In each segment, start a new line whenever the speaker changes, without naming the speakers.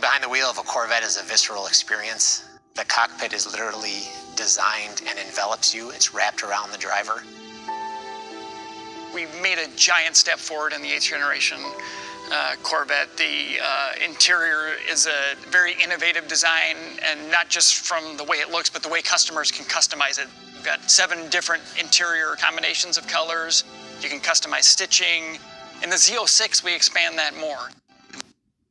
behind the wheel of a Corvette is a visceral experience. The cockpit is literally designed and envelops you. It's wrapped around the driver.
We made a giant step forward in the 8th generation Corvette. The interior is a very innovative design, and not just from the way it looks, but the way customers can customize it. We've got 7 different interior combinations of colors. You can customize stitching. In the Z06, we expand that more.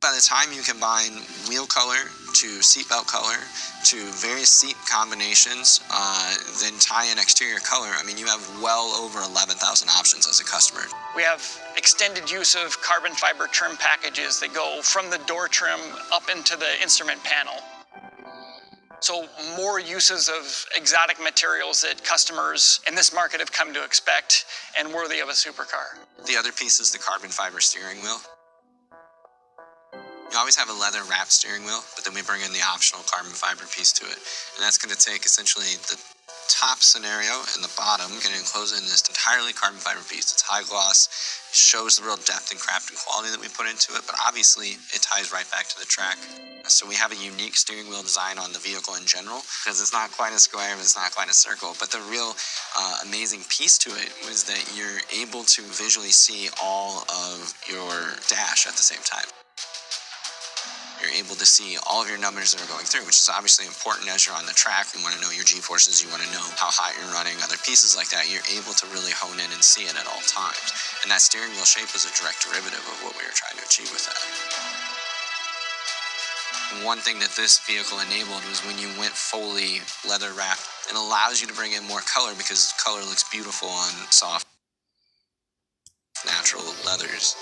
By the time you combine wheel color to seatbelt color to various seat combinations, then tie in exterior color, I mean, you have well over 11,000 options as a customer.
We have extended use of carbon fiber trim packages that go from the door trim up into the instrument panel. So more uses of exotic materials that customers in this market have come to expect and worthy of a supercar.
The other piece is the carbon fiber steering wheel. You always have a leather wrapped steering wheel, but then we bring in the optional carbon fiber piece to it. And that's going to take essentially the top scenario and the bottom, going to enclose it in this entirely carbon fiber piece. It's high gloss, shows the real depth and craft and quality that we put into it, but obviously it ties right back to the track. So we have a unique steering wheel design on the vehicle in general, because it's not quite a square, it's not quite a circle, but the real amazing piece to it was that you're able to visually see all of your dash at the same time. You're able to see all of your numbers that are going through, which is obviously important as you're on the track. You want to know your G-forces, you want to know how hot you're running, other pieces like that. You're able to really hone in and see it at all times. And that steering wheel shape is a direct derivative of what we were trying to achieve with that. One thing that this vehicle enabled was when you went fully leather wrapped, it allows you to bring in more color because color looks beautiful on soft, natural leathers.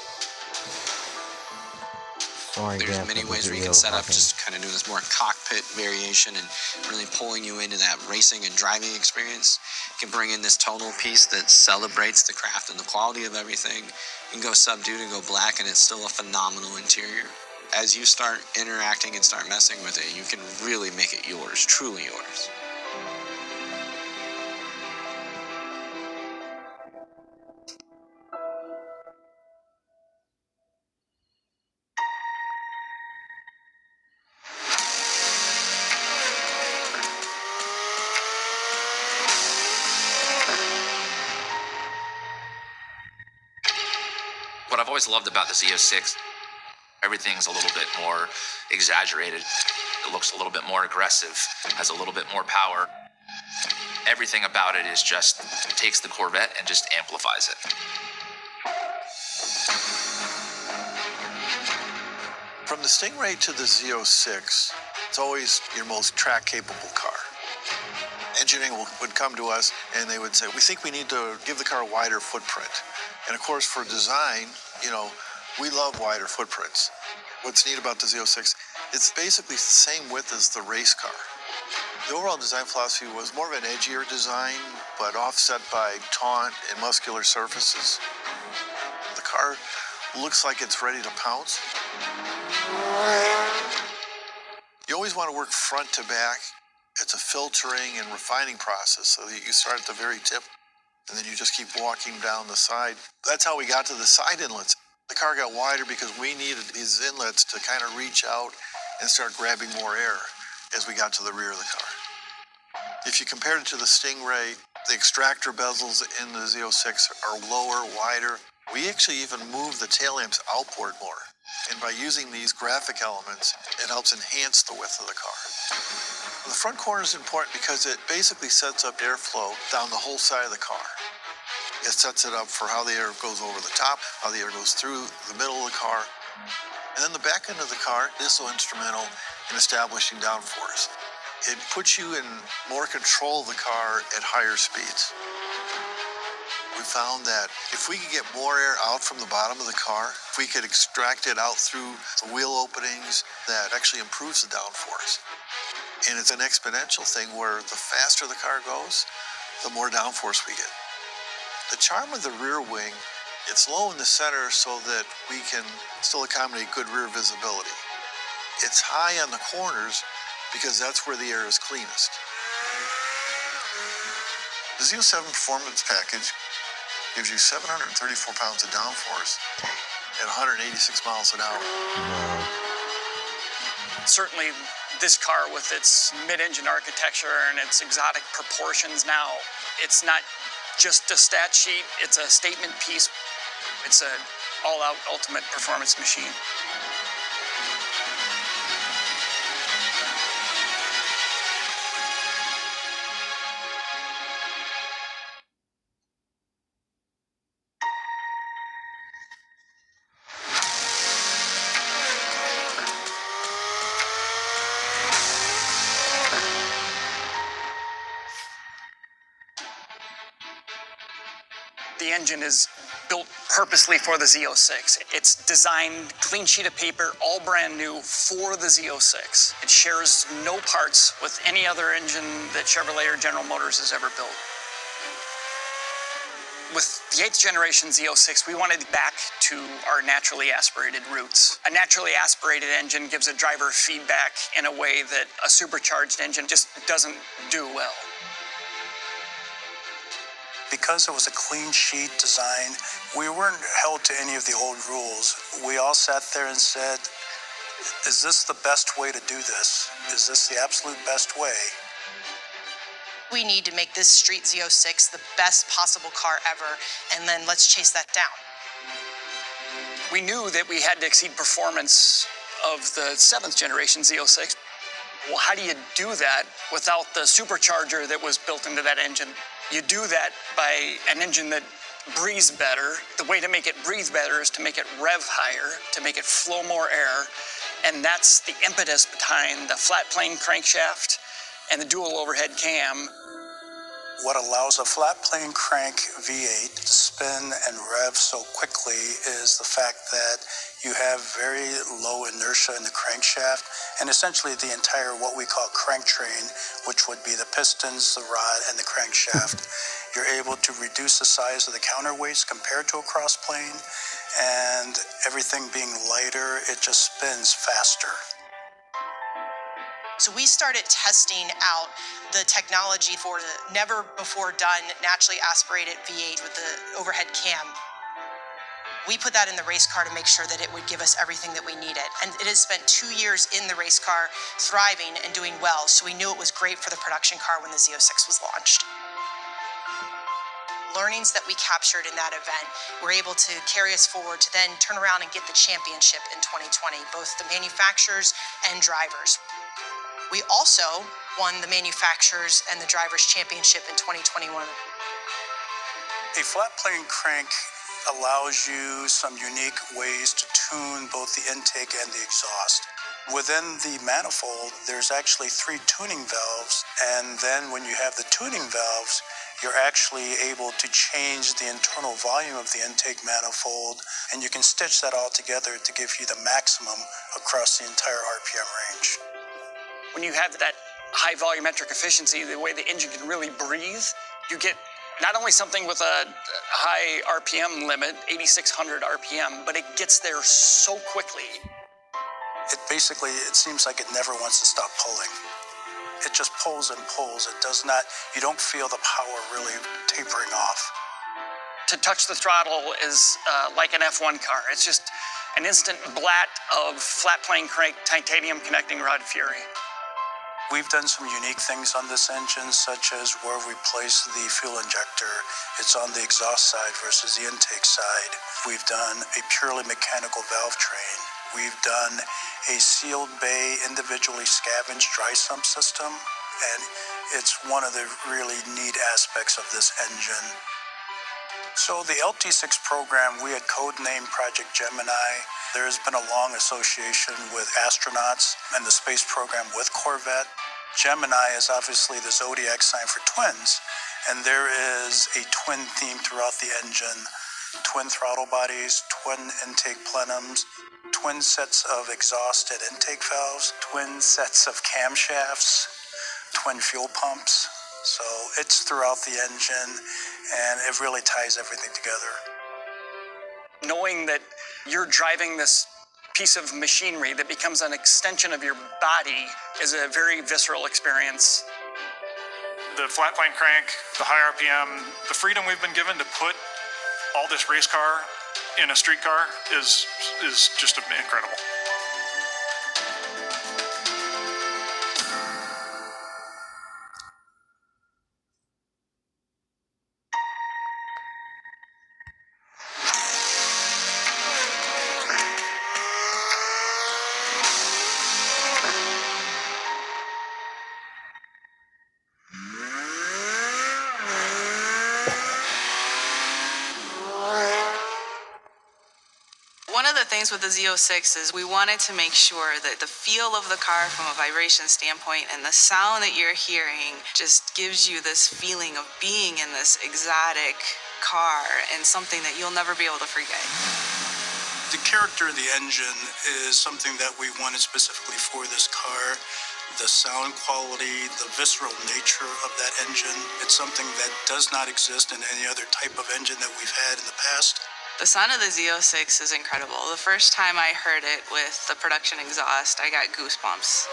There's many ways where you can set up, just kind of doing this more cockpit variation and really pulling you into that racing and driving experience. You can bring in this tonal piece that celebrates the craft and the quality of everything. You can go subdued and go black, and it's still a phenomenal interior. As you start interacting and start messing with it, you can really make it yours, truly yours.
What I've always loved about the Z06, everything's a little bit more exaggerated. It looks a little bit more aggressive, has a little bit more power. Everything about it is just takes the Corvette and just amplifies it.
From the Stingray to the Z06, it's always your most track-capable car. Engineering would come to us and they would say, we think we need to give the car a wider footprint. And of course, for design, you know, we love wider footprints. What's neat about the Z06, it's basically the same width as the race car. The overall design philosophy was more of an edgier design, but offset by taunt and muscular surfaces. The car looks like it's ready to pounce. You always want to work front to back. It's a filtering and refining process, so that you start at the very tip, and then you just keep walking down the side. That's how we got to the side inlets. The car got wider because we needed these inlets to kind of reach out and start grabbing more air as we got to the rear of the car. If you compared it to the Stingray, the extractor bezels in the Z06 are lower, wider. We actually even moved the tail lamps outboard more. And by using these graphic elements, it helps enhance the width of the car. The front corner is important because it basically sets up airflow down the whole side of the car. It sets it up for how the air goes over the top, how the air goes through the middle of the car. And then the back end of the car is so instrumental in establishing downforce. It puts you in more control of the car at higher speeds. We found that if we could get more air out from the bottom of the car, if we could extract it out through the wheel openings, that actually improves the downforce. And it's an exponential thing where the faster the car goes, the more downforce we get. The charm of the rear wing, it's low in the center so that we can still accommodate good rear visibility. It's high on the corners because that's where the air is cleanest. The Z07 Performance Package gives you 734 pounds of downforce at 186 miles an hour.
Certainly this car with its mid-engine architecture and its exotic proportions now, it's not just a stat sheet, it's a statement piece. It's an all-out ultimate performance machine. The engine is built purposely for the Z06. It's designed clean sheet of paper, all brand new for the Z06. It shares no parts with any other engine that Chevrolet or General Motors has ever built. With the 8th generation Z06, we wanted back to our naturally aspirated roots. A naturally aspirated engine gives a driver feedback in a way that a supercharged engine just doesn't do well.
Because it was a clean sheet design, we weren't held to any of the old rules. We all sat there and said, is this the best way to do this? Is this the absolute best way?
We need to make this street Z06 the best possible car ever, and then let's chase that down.
We knew that we had to exceed performance of the 7th generation Z06. Well, how do you do that without the supercharger that was built into that engine? You do that by an engine that breathes better. The way to make it breathe better is to make it rev higher, to make it flow more air. And that's the impetus behind the flat plane crankshaft and the dual overhead cam.
What allows a flat plane crank V8 to spin and rev so quickly is the fact that you have very low inertia in the crankshaft and essentially the entire what we call crank train, which would be the pistons, the rod, and the crankshaft. You're able to reduce the size of the counterweights compared to a cross plane, and everything being lighter, it just spins faster.
So we started testing out the technology for the never before done naturally aspirated V8 with the overhead cam. We put that in the race car to make sure that it would give us everything that we needed. And it has spent 2 years in the race car, thriving and doing well. So we knew it was great for the production car when the Z06 was launched. Learnings that we captured in that event were able to carry us forward to then turn around and get the championship in 2020, both the manufacturers and drivers. We also won the manufacturers and the drivers championship in 2021.
A flat plane crank allows you some unique ways to tune both the intake and the exhaust. Within the manifold, there's actually 3 tuning valves, and then when you have the tuning valves, you're actually able to change the internal volume of the intake manifold, and you can stitch that all together to give you the maximum across the entire RPM range.
When you have that high volumetric efficiency, the way the engine can really breathe, you get not only something with a high RPM limit, 8,600 RPM, but it gets there so quickly.
It seems like it never wants to stop pulling. It just pulls and pulls. It does not, you don't feel the power really tapering off.
To touch the throttle is like an F1 car. It's just an instant blat of flat plane crank titanium connecting rod fury.
We've done some unique things on this engine, such as where we place the fuel injector. It's on the exhaust side versus the intake side. We've done a purely mechanical valve train. We've done a sealed bay, individually scavenged dry sump system, and it's one of the really neat aspects of this engine. So the LT6 program, we had codenamed Project Gemini. There's been a long association with astronauts and the space program with Corvette. Gemini is obviously the zodiac sign for twins, and there is a twin theme throughout the engine. Twin throttle bodies, twin intake plenums, twin sets of exhaust and intake valves, twin sets of camshafts, twin fuel pumps. So it's throughout the engine, and it really ties everything together.
Knowing that you're driving this piece of machinery that becomes an extension of your body is a very visceral experience.
The flat plane crank, the high RPM, the freedom we've been given to put all this race car in a street car is just incredible.
things with the Z06 is we wanted to make sure that the feel of the car from a vibration standpoint and the sound that you're hearing just gives you this feeling of being in this exotic car and something that you'll never be able to forget.
The character of the engine is something that we wanted specifically for this car. The sound quality, the visceral nature of that engine, it's something that does not exist in any other type of engine that we've had in the past.
The sound of the Z06 is incredible. The first time I heard it with the production exhaust, I got goosebumps.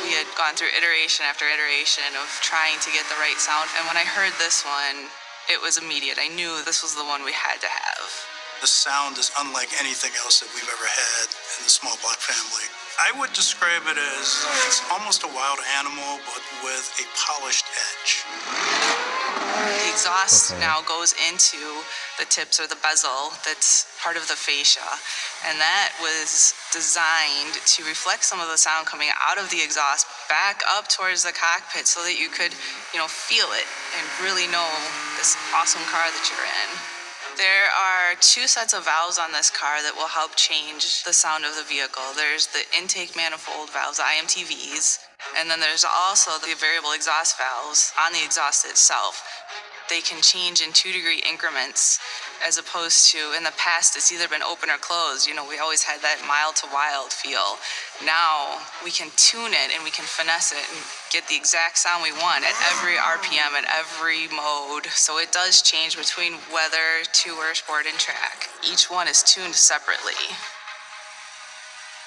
We had gone through iteration after iteration of trying to get the right sound, and when I heard this one, it was immediate. I knew this was the one we had to have.
The sound is unlike anything else that we've ever had in the small block family. I would describe it as it's almost a wild animal, but with a polished edge.
The exhaust now goes into the tips or the bezel that's part of the fascia, and that was designed to reflect some of the sound coming out of the exhaust back up towards the cockpit so that you could, feel it and really know this awesome car that you're in. There are two sets of valves on this car that will help change the sound of the vehicle. There's the intake manifold valves, IMTVs, and then there's also the variable exhaust valves on the exhaust itself. They can change in 2-degree increments, as opposed to in the past it's either been open or closed. We always had that mild to wild feel. Now we can tune it and we can finesse it and get the exact sound we want at every RPM, at every mode. So it does change between weather, tour, sport, and track. Each one is tuned separately.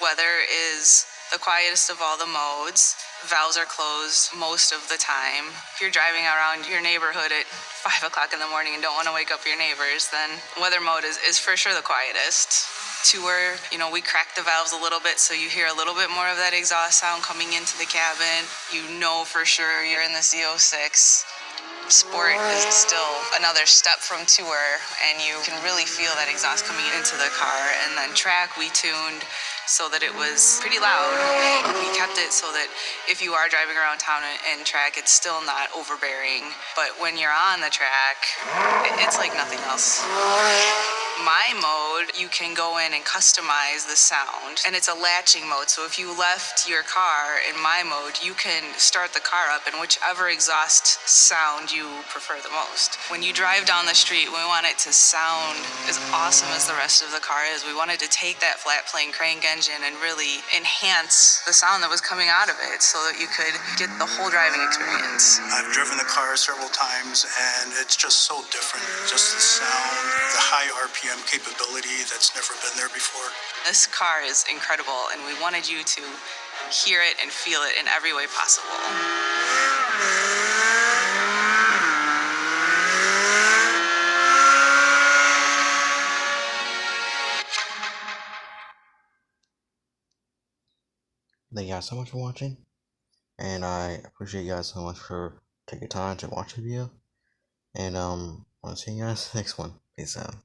Weather is the quietest of all the modes. Valves are closed most of the time. If you're driving around your neighborhood at 5 o'clock in the morning and don't want to wake up your neighbors, then weather mode is for sure the quietest. Tour, we crack the valves a little bit so you hear a little bit more of that exhaust sound coming into the cabin. You know for sure you're in the Z06. Sport is still another step from tour, and you can really feel that exhaust coming into the car. And then track, we tuned so that it was pretty loud. We kept it so that if you are driving around town and track, it's still not overbearing. But when you're on the track, it's like nothing else. My mode, you can go in and customize the sound, and it's a latching mode. So if you left your car in my mode, you can start the car up in whichever exhaust sound you prefer the most. When you drive down the street, we want it to sound as awesome as the rest of the car is. We wanted to take that flat plane crank engine and really enhance the sound that was coming out of it so that you could get the whole driving experience.
I've driven the car several times, and it's just so different. Just the sound, the high RPM capability that's never been there before.
This car is incredible, and we wanted you to hear it and feel it in every way possible.
Thank you guys so much for watching, and I appreciate you guys so much for taking time to watch the video, and I'll see you guys next one. Peace out.